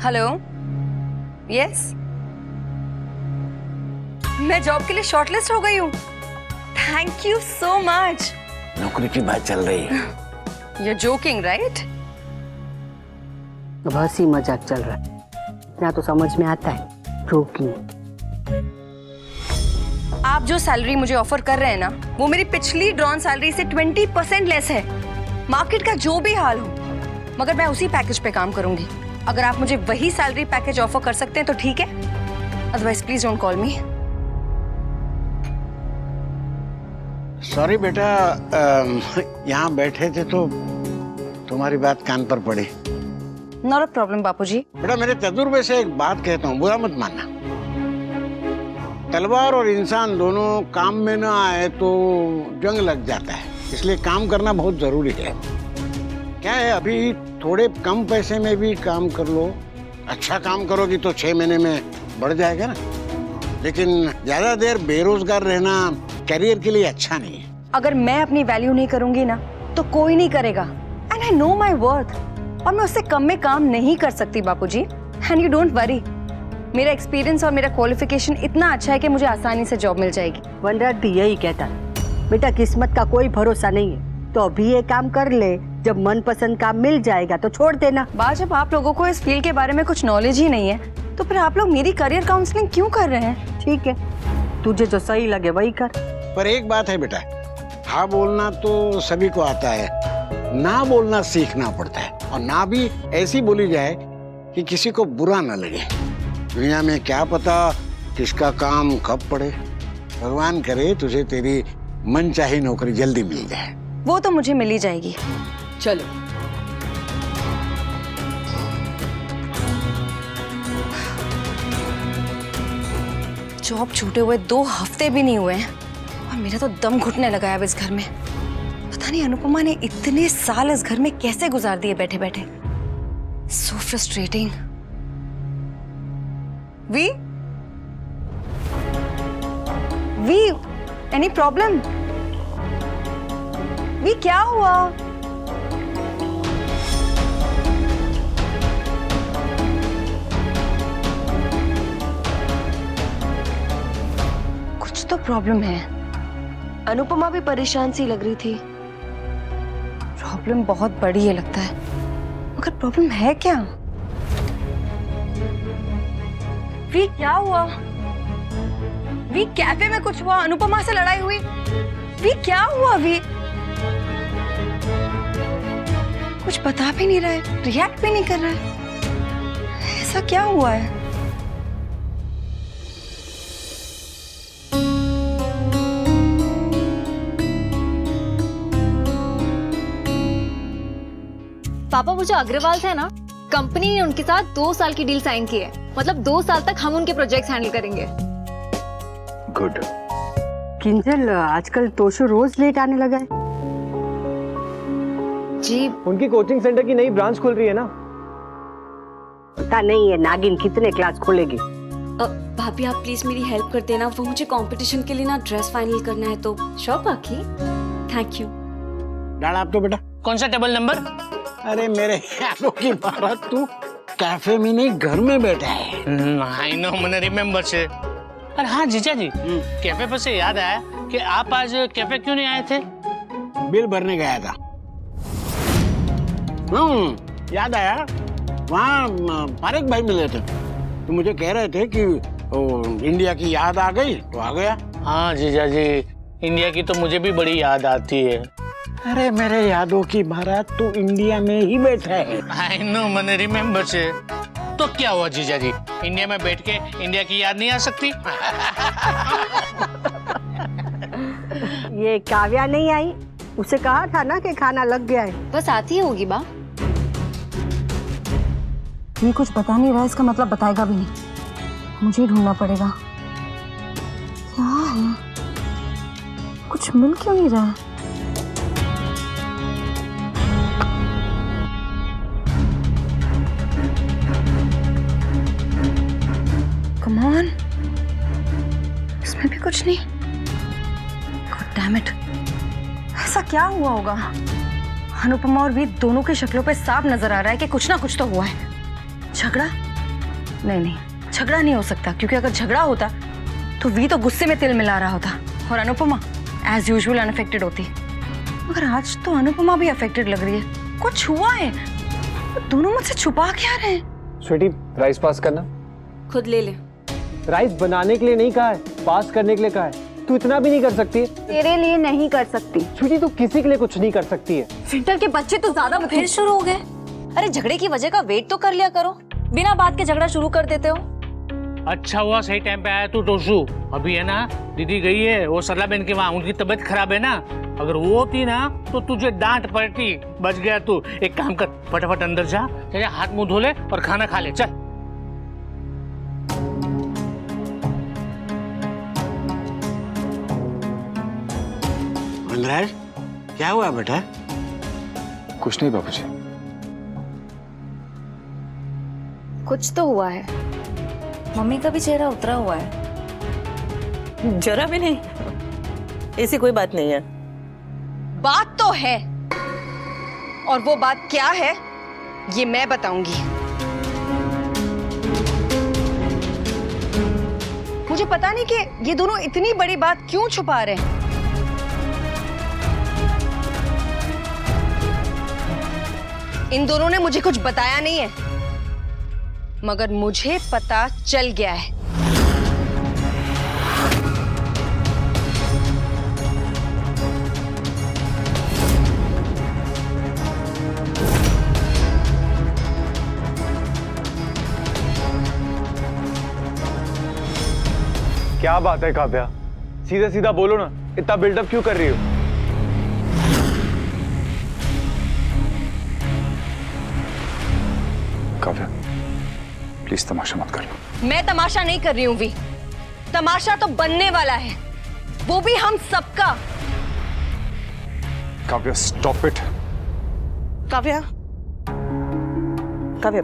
Hello, yes, मैं job के लिए शॉर्टलिस्ट हो गई हूँ। Thank you so much. नौकरी की बात चल रही है। You're joking, right? अब हंसी मजाक चल रहा है, इतना तो समझ में आता है। जोकिंग। आप जो सैलरी मुझे ऑफर कर रहे हैं ना, वो मेरी पिछली ड्रॉन सैलरी से 20% लेस है। मार्केट का जो भी हाल हो, मगर मैं उसी पैकेज पे काम करूंगी। अगर आप मुझे वही सैलरी पैकेज ऑफर कर सकते हैं तो ठीक है, otherwise please don't call me. Sorry बेटा, यहाँ बैठे थे तो तुम्हारी बात कान पर पड़ी। नॉट अ प्रॉब्लम बापूजी। बेटा मेरे तजुर्बे से एक बात कहता हूँ, बुरा मत मानना। तलवार और इंसान दोनों काम में ना आए तो जंग लग जाता है, इसलिए काम करना बहुत जरूरी है। क्या है, अभी थोड़े कम पैसे में भी काम कर लो। अच्छा काम करोगी तो 6 महीने में बढ़ जाएगा ना, लेकिन ज्यादा देर बेरोजगार रहना करियर के लिए अच्छा नहीं है। अगर मैं अपनी वैल्यू नहीं करूंगी ना, तो कोई नहीं करेगा। And I know my worth, और मैं उससे कम में काम नहीं कर सकती बापूजी। एंड यू डोंट वरी, मेरा एक्सपीरियंस और मेरा क्वालिफिकेशन इतना अच्छा है कि मुझे आसानी से जॉब मिल जाएगी। वनराज भी यही कहता है, बेटा किस्मत का कोई भरोसा नहीं है, तो अभी ये काम कर ले, जब मनपसंद काम मिल जाएगा तो छोड़ देना। बात जब आप लोगों को इस फील्ड के बारे में कुछ नॉलेज ही नहीं है, तो फिर आप लोग मेरी करियर काउंसलिंग क्यों कर रहे हैं? ठीक है, तुझे जो सही लगे वही कर। पर एक बात है बेटा, हाँ बोलना तो सभी को आता है, ना बोलना सीखना पड़ता है। और ना भी ऐसी बोली जाए कि किसी को बुरा ना लगे। दुनिया में क्या पता किसका काम कब पड़े। भगवान करे तुझे तेरी मनचाही नौकरी जल्दी मिल जाए। वो तो मुझे मिल ही जाएगी। चलो। जॉब छूटे हुए 2 हफ्ते भी नहीं हुए हैं और मेरा तो दम घुटने लगा है अब इस घर में। पता नहीं अनुपमा ने इतने साल इस घर में कैसे गुजार दिए बैठे बैठे। So frustrating. वी एनी प्रॉब्लम? वी क्या हुआ? कुछ तो प्रॉब्लम है। अनुपमा भी परेशान सी लग रही थी। प्रॉब्लम बहुत बड़ी है लगता है, मगर प्रॉब्लम है क्या? वी क्या हुआ? वी कैफे में कुछ हुआ? अनुपमा से लड़ाई हुई? वी क्या हुआ? वी कुछ बता भी नहीं रहा है, रिएक्ट भी नहीं कर रहा है। ऐसा क्या हुआ है? पापा, वो जो अग्रवाल थे ना, कंपनी ने उनके साथ 2 साल की डील साइन की है। मतलब 2 साल तक हम उनके प्रोजेक्ट्स हैंडल करेंगे। गुड। किंजल, आजकल तोशु रोज लेट आने लगा है। जी, उनकी कोचिंग सेंटर की नई ब्रांच खुल रही है ना। पता नहीं है नागिन कितने क्लास खोलेगी। भाभी आप प्लीज मेरी हेल्प कर देना, वो मुझे कंपटीशन के लिए ना ड्रेस फाइनल करना है। तो श्योर पाकी। Thank you. डाला आप तो बेटा। कौन सा टेबल नंबर? अरे मेरे यारों की बात, तू कैफे में नहीं घर में बैठा है। आई नो, मैंने रिमेम्बर से। अरे हाँ जीजा जी, कैफे पर से याद आया कि आप आज कैफे क्यों नहीं आए थे? बिल भरने गया था। याद आया, वहाँ पारेख भाई मिले थे, तो मुझे कह रहे थे कि इंडिया की याद आ गई तो आ गया। हाँ जीजा जी, इंडिया की तो मुझे भी बड़ी याद आती है। अरे मेरे यादों की महाराज, तू इंडिया में ही बैठा है। आई नो, मैंने रिमेम्बर से। तो क्या हुआ जीजा जी, इंडिया में बैठ के इंडिया की याद नहीं आ सकती? ये काव्या नहीं आई, उसे कहा था ना कि खाना लग गया है। बस आती ही होगी बा। ये कुछ बता नहीं रहा, इसका मतलब बताएगा भी नहीं। मुझे ढूंढना पड़ेगा। क्या है? कुछ मिल क्यों नहीं रहा? Come on, इसमें भी कुछ नहीं। God damn it, ऐसा क्या हुआ होगा? अनुपमा और वीर दोनों की शक्लों पे साफ नजर आ रहा है कि कुछ ना कुछ तो हुआ है। झगड़ा? नहीं नहीं, झगड़ा नहीं हो सकता, क्योंकि अगर झगड़ा होता तो वी तो गुस्से में तिल मिला रहा होता और अनुपमा एज यूजुअल अनअफेक्टेड होती। मगर आज तो अनुपमा भी अफेक्टेड लग रही है, कुछ हुआ है। दोनों मुझसे छुपा क्या रहे हैं? स्वीटी, राइस पास करना। खुद ले ले। राइस बनाने के लिए नहीं कहा है, पास करने के लिए कहा है। तू इतना भी नहीं कर सकती है। तेरे लिए नहीं कर सकती। स्वीटी, तू किसी के लिए कुछ नहीं कर सकती है। विंटर के बच्चे तो ज्यादा फिर शुरू हो गए। अरे झगड़े की वजह का वेट तो कर लिया करो, बिना बात के झगड़ा शुरू कर देते हो। अच्छा हुआ सही टाइम पे आया तू टोशू। अभी है ना, दीदी गई है वो सरला बहन के वहाँ, उनकी तबीयत खराब है ना। अगर वो होती ना तो तुझे डांट पड़ती। बच गया तू। एक काम कर, फटाफट अंदर जा, चल हाथ मुंह धो ले और खाना खा ले, चल। वनराज, क्या हुआ बेटा? कुछ नहीं बाबूजी। कुछ तो हुआ है। मम्मी का भी चेहरा उतरा हुआ है। जरा भी नहीं, ऐसी कोई बात नहीं है। बात तो है, और वो बात क्या है ये मैं बताऊंगी। मुझे पता नहीं कि ये दोनों इतनी बड़ी बात क्यों छुपा रहे हैं। इन दोनों ने मुझे कुछ बताया नहीं है, मगर मुझे पता चल गया है। क्या बात है काव्या, सीधा सीधा बोलो ना, इतना बिल्डअप क्यों कर रही हो? काव्या, प्लीज तमाशा मत कर लो। मैं तमाशा नहीं कर रही हूं वी, तमाशा तो बनने वाला है, वो भी हम सबका। Kavya, stop it. काव्या, काव्या,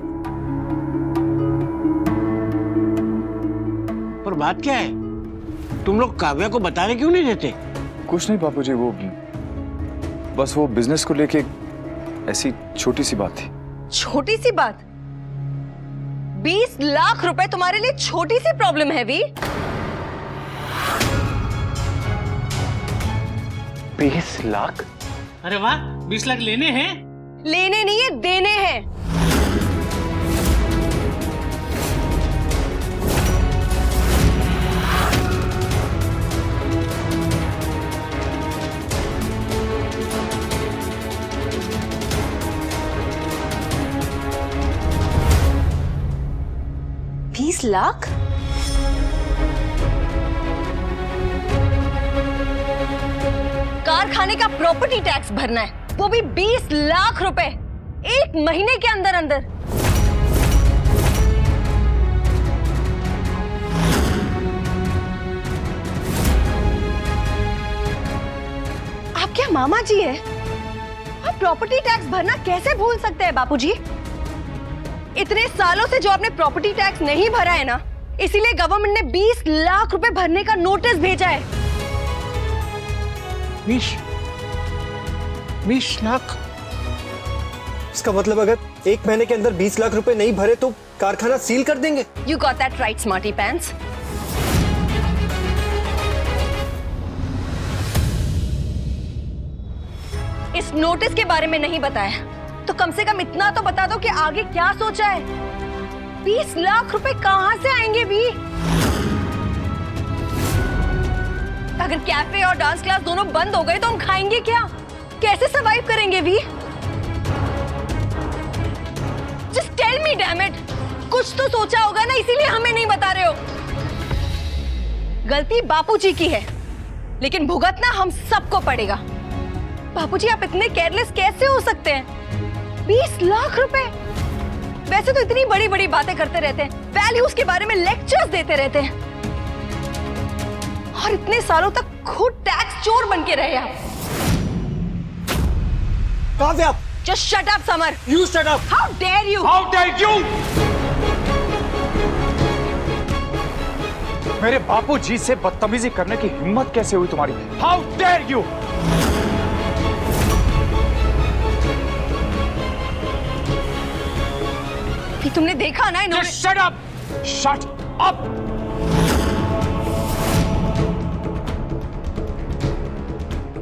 पर बात क्या है? तुम लोग काव्या को बताने क्यों नहीं देते? कुछ नहीं बाबूजी, वो बस वो बिजनेस को लेके ऐसी छोटी सी बात थी। छोटी सी बात? 20 लाख रुपए तुम्हारे लिए छोटी सी प्रॉब्लम है वी? 20 लाख? अरे वाह, 20 लाख लेने हैं? लेने नहीं है, देने हैं। लाख? कारखाने का प्रॉपर्टी टैक्स भरना है, वो भी 20 लाख रुपए 1 महीने के अंदर अंदर। आप क्या मामा जी है? आप प्रॉपर्टी टैक्स भरना कैसे भूल सकते हैं बापूजी? इतने सालों से जो आपने प्रॉपर्टी टैक्स नहीं भरा है ना, इसीलिए गवर्नमेंट ने 20 लाख रुपए भरने का नोटिस भेजा है। 20 लाख? इसका मतलब अगर 1 महीने के अंदर 20 लाख रुपए नहीं भरे तो कारखाना सील कर देंगे? You got that right, smarty pants. इस नोटिस के बारे में नहीं बताया तो कम से कम इतना तो बता दो कि आगे क्या सोचा है। 20 लाख रुपए कहां से आएंगे भी? अगर कैफे और डांस क्लास दोनों बंद हो गए तो हम खाएंगे क्या? कैसे सरवाइव करेंगे भी? Just tell me, damn it! कुछ तो सोचा होगा ना, इसीलिए हमें नहीं बता रहे हो। गलती बापूजी की है, लेकिन भुगतना हम सबको पड़ेगा। बापूजी, आप इतने केयरलेस कैसे हो सकते हैं? 20 लाख रुपए? वैसे तो इतनी बड़ी बड़ी बातें करते रहते हैं, वैल्यूज के बारे में लेक्चर्स देते रहते हैं, और इतने सालों तक खुद टैक्स चोर बन के रहे आप। Kavya, Just shut up, Samar. you shut up. How dare you? How dare you? मेरे बापूजी से बदतमीजी करने की हिम्मत कैसे हुई तुम्हारी? How dare you? कि तुमने देखा ना इन्होंने। Just shut up. Shut up.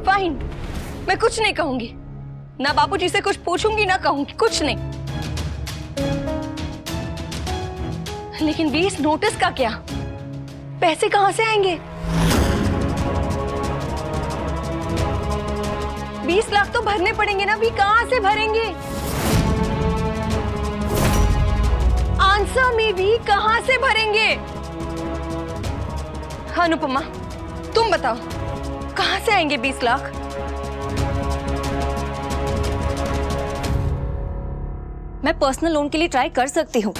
Fine, मैं कुछ नहीं कहूंगी, ना बापूजी से कुछ पूछूंगी ना कहूंगी, कुछ नहीं। लेकिन 20 नोटिस का क्या? पैसे कहां से आएंगे? 20 लाख तो भरने पड़ेंगे ना, भी कहां से भरेंगे? आंसर में भी कहां से भरेंगे? अनुपमा, तुम बताओ, कहां से आएंगे 20 लाख? मैं पर्सनल लोन के लिए ट्राई कर सकती हूँ,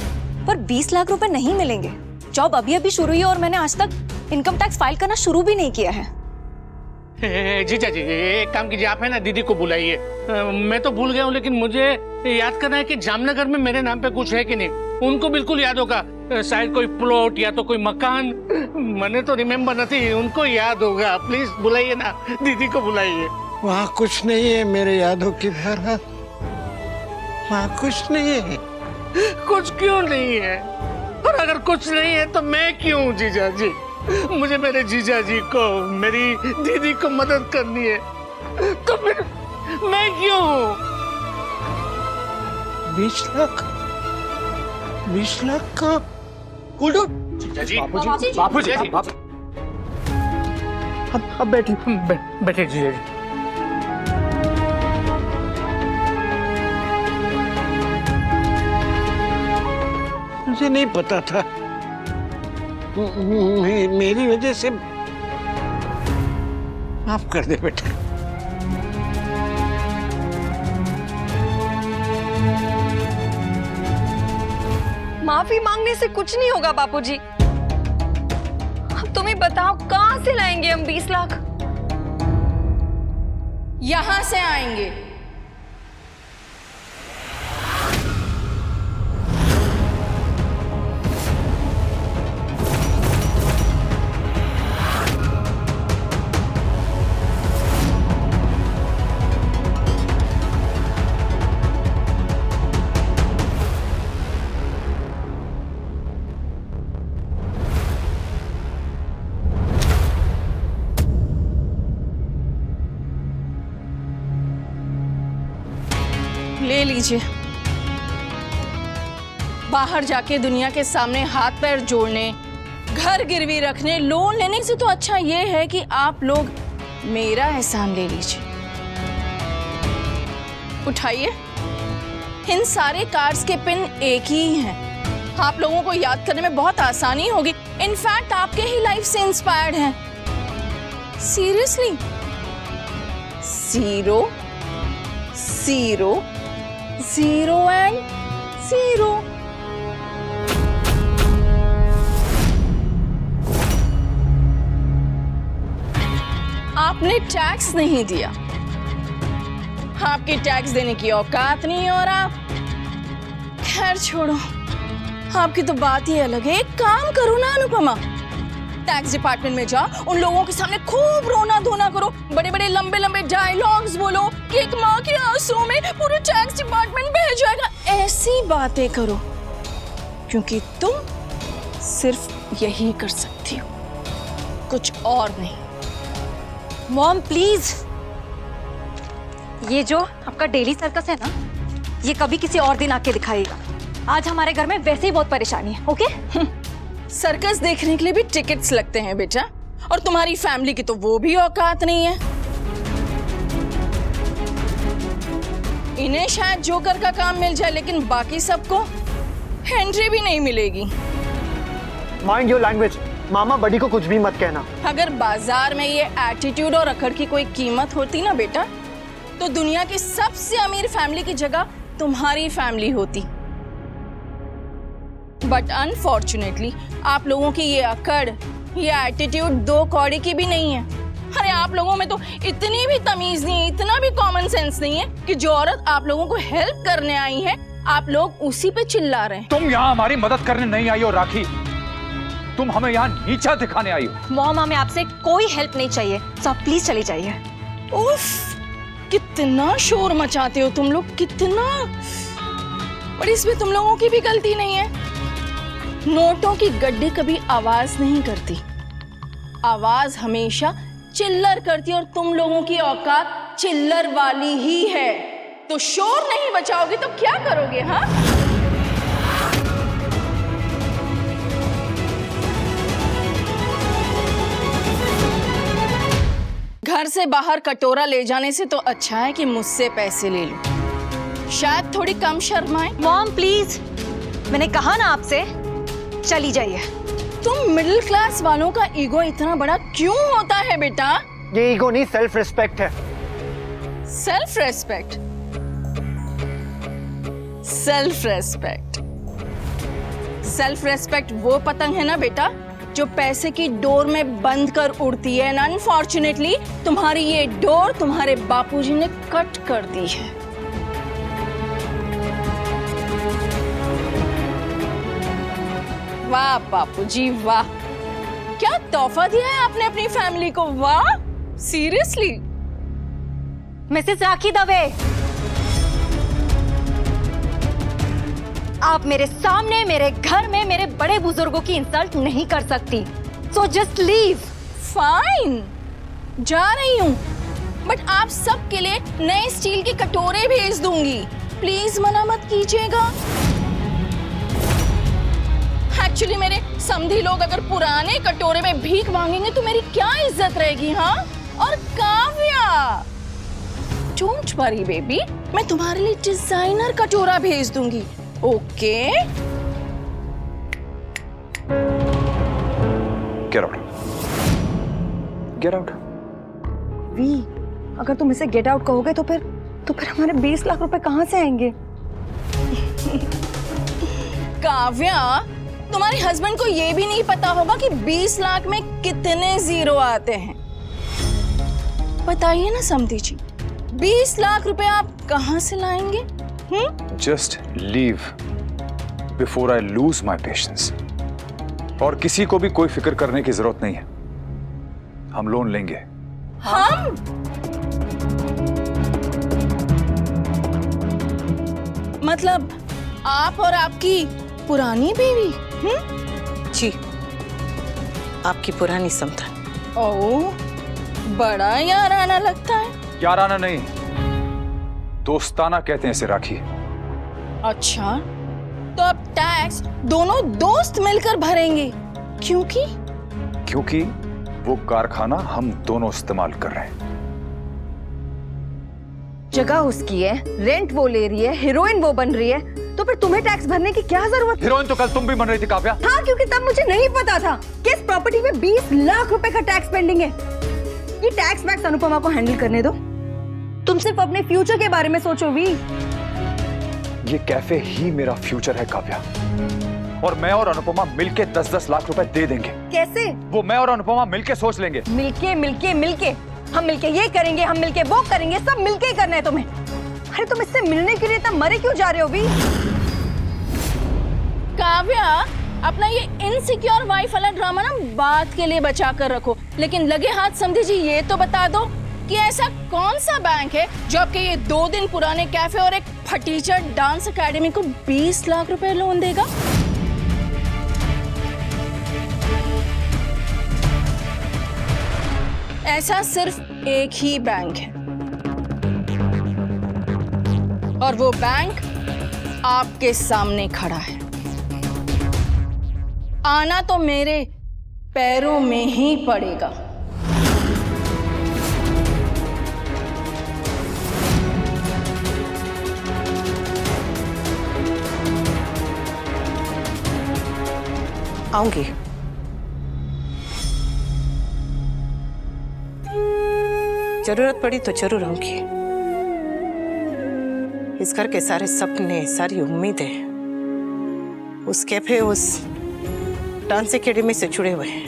पर 20 लाख रुपए नहीं मिलेंगे। जॉब अभी अभी शुरू हुई है और मैंने आज तक इनकम टैक्स फाइल करना शुरू भी नहीं किया है। जीजा जी, एक काम कीजिए, आप है ना दीदी को बुलाइए। मैं तो भूल गया हूँ, लेकिन मुझे याद करना है कि जामनगर में मेरे नाम पे कुछ है कि नहीं। उनको बिल्कुल याद होगा, शायद कोई प्लॉट या तो कोई मकान, मैंने तो रिमेम्बर नहीं, उनको याद होगा। प्लीज बुलाइए ना, दीदी को बुलाइए। वहाँ कुछ नहीं है मेरे यादों की तरह, वहाँ कुछ नहीं है। कुछ क्यों नहीं है? और अगर कुछ नहीं है तो मैं क्यों जीजा जी? मुझे मेरे जीजा जी को, मेरी दीदी को मदद करनी है, तो फिर मैं क्यों? 20 लाख? 20 लाख का? जीजा जी, बापूजी अब बैठिए। बैठे जीजा जी। मुझे नहीं पता था, मेरी वजह से माफ कर दे बेटा। माफी मांगने से कुछ नहीं होगा बापूजी। अब तुम ही बताओ, कहां से लाएंगे हम 20 लाख? यहां से आएंगे। ले लीजिए। बाहर जाके दुनिया के सामने हाथ पैर जोड़ने, घर गिरवी रखने, लोन लेने से तो अच्छा ये है कि आप लोग मेरा एहसान ले लीजिए। उठाइए। इन सारे कार्ड्स के पिन एक ही हैं। आप लोगों को याद करने में बहुत आसानी होगी। इनफैक्ट आपके ही लाइफ से इंस्पायर्ड हैं। Seriously, 0 0 0 and 0। आपने टैक्स नहीं दिया, आपकी टैक्स देने की औकात नहीं, और आप, खैर छोड़ो, आपकी तो बात ही अलग है। एक काम करो ना अनुपमा, टैक्स डिपार्टमेंट में जाओ, उन लोगों के सामने खूब रोना धोना करो, बड़े बड़े लंबे लंबे डायलॉग्स बोलो कि एक माँ के आंसुओं में पूरा टैक्स डिपार्टमेंट बह जाएगा। ऐसी बातें करो, क्योंकि तुम सिर्फ यही कर सकती हो, कुछ और नहीं। मॉम प्लीज, ये जो आपका डेली सर्कस है ना, ये कभी किसी और दिन आके दिखाइएगा। आज हमारे घर में वैसे ही बहुत परेशानी है। ओके? सर्कस देखने के लिए भी टिकट्स लगते हैं बेटा, और तुम्हारी फैमिली की तो वो भी औकात नहीं है। इन्हें शायद जोकर का काम मिल जाए, लेकिन बाकी सबको एंट्री भी नहीं मिलेगी। Mind your language. मामा बड़ी को कुछ भी मत कहना। अगर बाजार में ये एटीट्यूड और अकड़ की कोई कीमत होती ना बेटा, तो दुनिया की सबसे अमीर फैमिली की जगह तुम्हारी फैमिली होती। बट अनफॉर्चुनेटली आप लोगों की ये अकड़, ये एटीट्यूड 2 कौड़ी की भी नहीं है। अरे आप लोगों में तो इतनी भी तमीज नहीं है, इतना भी कॉमन सेंस नहीं है कि जो औरत आप लोगों को हेल्प करने आई है, आप लोग उसी पे चिल्ला रहे हैं। तुम यहाँ हमारी मदद करने नहीं आई हो राखी, तुम हमें यहाँ नीचा दिखाने आई हो। मॉम, हमें आपसे कोई हेल्प नहीं चाहिए, तो आप प्लीज चली जाइए। उफ, कितना शोर मचाते हो तुम लोग, कितना। पर इसमें तुम लोगों की भी गलती नहीं है। नोटों की गड्डी कभी आवाज नहीं करती, आवाज हमेशा चिल्लर करती, और तुम लोगों की औकात चिल्लर वाली ही है। तो शोर नहीं बचाओगे तो क्या करोगे? हाँ, घर से बाहर कटोरा ले जाने से तो अच्छा है कि मुझसे पैसे ले लो, शायद थोड़ी कम शर्माए। मॉम प्लीज, मैंने कहा ना आपसे, चली जाइए। तुम मिडिल क्लास वालों का ईगो इतना बड़ा क्यों होता है बेटा? ये ईगो नहीं, सेल्फ रिस्पेक्ट है। Self respect, self respect, self respect वो पतंग है ना बेटा जो पैसे की डोर में बंद कर उड़ती है। एंड अनफॉर्चुनेटली तुम्हारी ये डोर तुम्हारे बापूजी ने कट कर दी है। वाह बापूजी वाह, क्या तोहफा दिया है आपने अपनी फैमिली को। वाह, सीरियसली। मिसेस राखी दवे, आप मेरे सामने, मेरे घर में मेरे बड़े बुजुर्गों की इंसल्ट नहीं कर सकती। So just leave. फाइन, जा रही हूँ, बट आप सबके लिए नए स्टील के कटोरे भेज दूंगी। प्लीज मना मत कीजिएगा। एक्चुअली मेरे समधी लोग अगर पुराने कटोरे में भीख मांगेंगे तो मेरी क्या इज्जत रहेगी? हाँ, और काव्या, डोंट वरी बेबी, मैं तुम्हारे लिए डिजाइनर कटोरा भेज दूंगी। Okay, get out, get out. वी, अगर तुम इसे गेट आउट कहोगे तो फिर हमारे 20 लाख रुपए कहाँ से आएंगे? काव्या, तुम्हारे हस्बैंड को ये भी नहीं पता होगा कि 20 लाख में कितने जीरो आते हैं। बताइए ना समधी जी, 20 लाख रुपए आप कहाँ से लाएंगे? Just leave before I lose my patience. और किसी को भी कोई फिक्र करने की जरूरत नहीं है, हम लोन लेंगे। हम? मतलब आप और आपकी पुरानी बीवी? जी, आपकी पुरानी समधन। ओह, बड़ा याराना लगता है। याराना नहीं, दोस्ताना कहते हैं इसे राखी। अच्छा, तो अब टैक्स दोनों दोस्त मिलकर भरेंगे, क्योंकि वो कारखाना हम दोनों इस्तेमाल कर रहे हैं। जगह उसकी है, रेंट वो ले रही है, हीरोइन वो बन रही है, तो फिर तुम्हें टैक्स भरने की क्या जरूरत है? हीरोइन तो कल तुम भी बन रही थी काव्या। हाँ, क्योंकि तब मुझे नहीं पता था कि इस प्रॉपर्टी में 20 लाख रुपए का टैक्स पेंडिंग है। ये टैक्स वैक्स अनुपमा को हैंडल करने दो, तुम सिर्फ अपने फ्यूचर के बारे में सोचो। वी, ये कैफे ही मेरा फ्यूचर है काव्या, और मैं और अनुपमा मिलके 10-10 लाख रुपए दे देंगे। कैसे? वो मैं और अनुपमा मिलके सोच लेंगे। मिलके हम मिलके ये करेंगे, हम मिलके वो करेंगे, सब मिलके ही करना है तुम्हें। अरे तुम इससे मिलने के लिए इतना मरे क्यों जा रहे हो? भी काव्या, अपना ये इनसिक्योर वाइफ वाला ड्रामा ना बात के लिए बचा कर रखो, लेकिन लगे हाथ समझी जी ये तो बता दो कि ऐसा कौन सा बैंक है जो आपके ये 2 दिन पुराने कैफे और एक फटीचर डांस एकेडमी को 20 लाख रुपए लोन देगा? ऐसा सिर्फ एक ही बैंक है, और वो बैंक आपके सामने खड़ा है। आना तो मेरे पैरों में ही पड़ेगा। आऊंगी। जरूरत पड़ी तो जरूर आऊंगी। इस घर के सारे सपने, सारी उम्मीदें उस कैफे, उस डांस एकेडमी से जुड़े हुए हैं।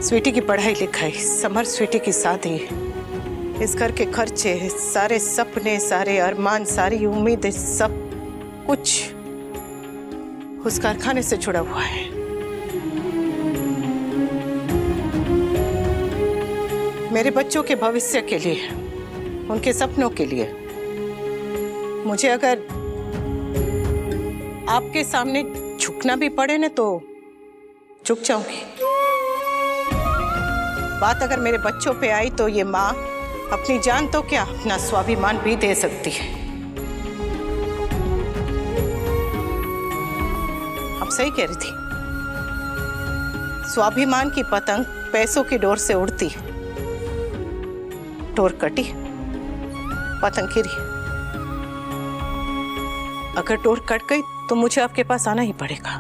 स्वीटी की पढ़ाई लिखाई, समर स्वीटी की शादी, इस घर के खर्चे, सारे सपने, सारे अरमान, सारी उम्मीदें, सब कुछ उस कारखाने से जुड़ा हुआ है। मेरे बच्चों के भविष्य के लिए, उनके सपनों के लिए मुझे अगर आपके सामने झुकना भी पड़े ना तो झुक जाऊंगी। बात अगर मेरे बच्चों पे आई तो ये माँ अपनी जान तो क्या अपना स्वाभिमान भी दे सकती है। आप सही कह रही थी, स्वाभिमान की पतंग पैसों की डोर से उड़ती है। डोर कटी, पतंग गिरी। अगर डोर कट गई तो मुझे आपके पास आना ही पड़ेगा।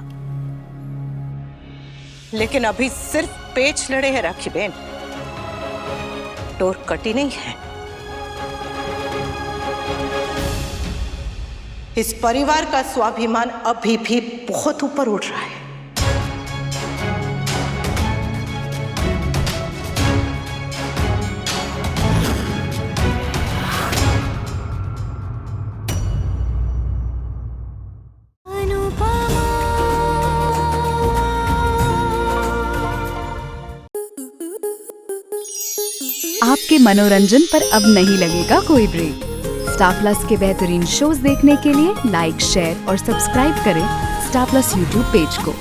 लेकिन अभी सिर्फ पेच लड़े हैं राखी बहन, डोर कटी नहीं है। इस परिवार का स्वाभिमान अभी भी बहुत ऊपर उठ रहा है। आपके मनोरंजन पर अब नहीं लगेगा कोई ब्रेक। स्टार प्लस के बेहतरीन शोज देखने के लिए लाइक, शेयर और सब्सक्राइब करें स्टार प्लस यूट्यूब पेज को।